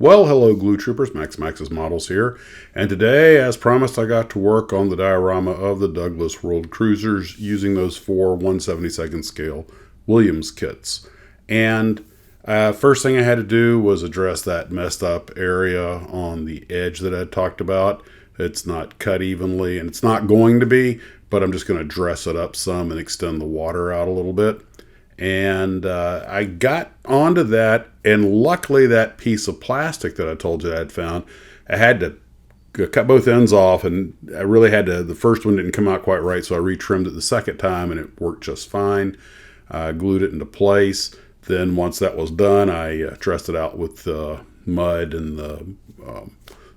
Well, hello Glue Troopers, Max's Models here, and today, as promised, I got to work on the diorama of the Douglas World Cruisers using those four 1/72nd scale Williams kits. And first thing I had to do was address that messed up area on the edge that I talked about. It's not cut evenly, and it's not going to be, but I'm just going to dress it up some and extend the water out a little bit. And I got onto that, and luckily that piece of plastic that I told you I had found, I had to cut both ends off, and I really had to, the first one didn't come out quite right, so I retrimmed it the second time, and it worked just fine. I glued it into place. Then once that was done, I dressed it out with mud and the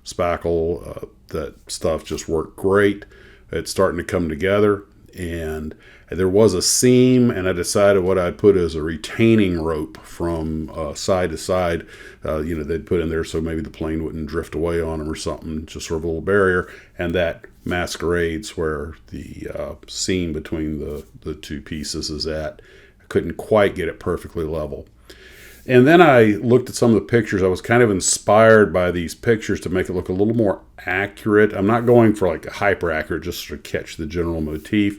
spackle. That stuff just worked great. It's starting to come together, and there was a seam, and I decided what I'd put as a retaining rope from side to side. They'd put in there so maybe the plane wouldn't drift away on them or something, just sort of a little barrier, and that masquerades where the seam between the two pieces is at. I couldn't quite get it perfectly level. And then I looked at some of the pictures. I was kind of inspired by these pictures to make it look a little more accurate. I'm not going for like a hyper accurate, just to catch the general motif.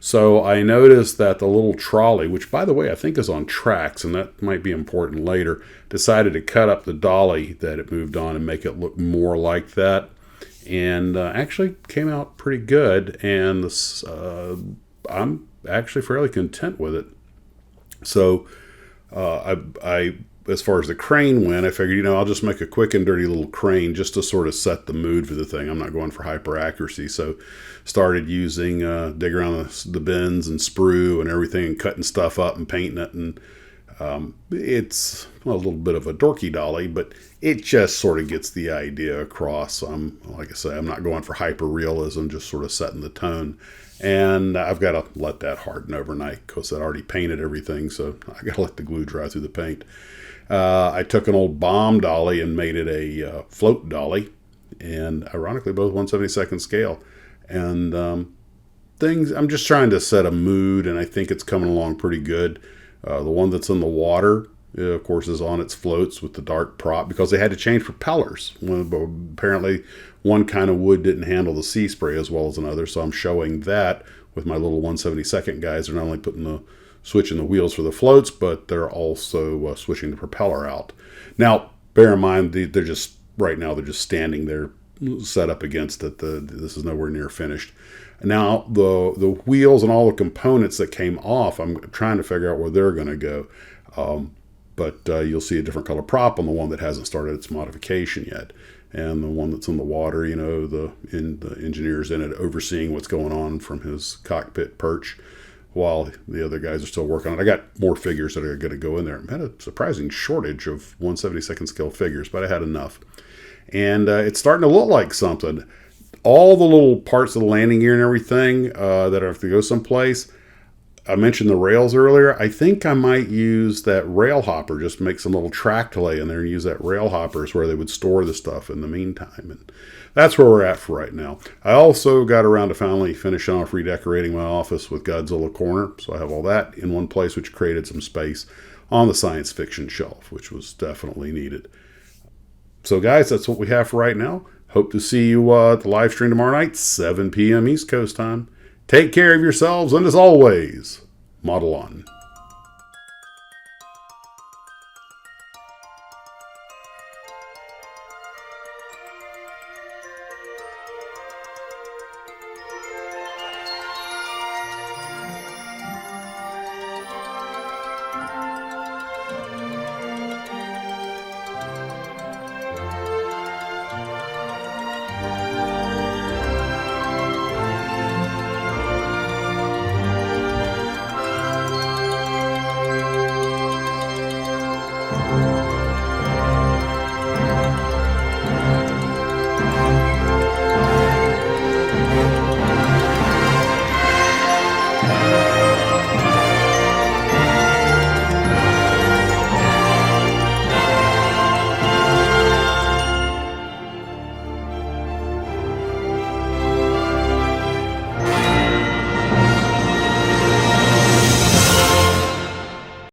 So I noticed that the little trolley, which by the way I think is on tracks, and that might be important later, decided to cut up the dolly that it moved on and make it look more like that. And actually came out pretty good, and this, I'm actually fairly content with it. So I as far as the crane went, I figured, I'll just make a quick and dirty little crane just to sort of set the mood for the thing. I'm not going for hyper accuracy. So started using, dig around the bins and sprue and everything and cutting stuff up and painting it. And it's a little bit of a dorky dolly, but it just sort of gets the idea across. Like I say, I'm not going for hyper realism, just sort of setting the tone. And I've got to let that harden overnight because I already painted everything, so I got to let the glue dry through the paint. I took an old bomb dolly and made it a float dolly, and ironically both 1/72nd scale. And I'm just trying to set a mood, and I think it's coming along pretty good. The one that's in the water, of course, is on its floats with the dark prop because they had to change propellers. Apparently one kind of wood didn't handle the sea spray as well as another, so I'm showing that with my little 1/72nd guys. They're not only switching the wheels for the floats, but they're also switching the propeller out. Now, bear in mind, they're just standing there set up against it. This is nowhere near finished. Now, the wheels and all the components that came off, I'm trying to figure out where they're going to go. But you'll see a different color prop on the one that hasn't started its modification yet. And the one that's in the water, the engineer's in it overseeing what's going on from his cockpit perch while the other guys are still working on it. I got more figures that are going to go in there. I had a surprising shortage of 1/72nd scale figures, but I had enough. And it's starting to look like something. All the little parts of the landing gear and everything that have to go someplace. I mentioned the rails earlier. I think I might use that rail hopper, just make some little track to lay in there and use that rail hopper as where they would store the stuff in the meantime. And that's where we're at for right now. I also got around to finally finishing off redecorating my office with Godzilla Corner. So I have all that in one place, which created some space on the science fiction shelf, which was definitely needed. So guys, that's what we have for right now. Hope to see you at the live stream tomorrow night, 7 p.m. East Coast time. Take care of yourselves, and as always, model on.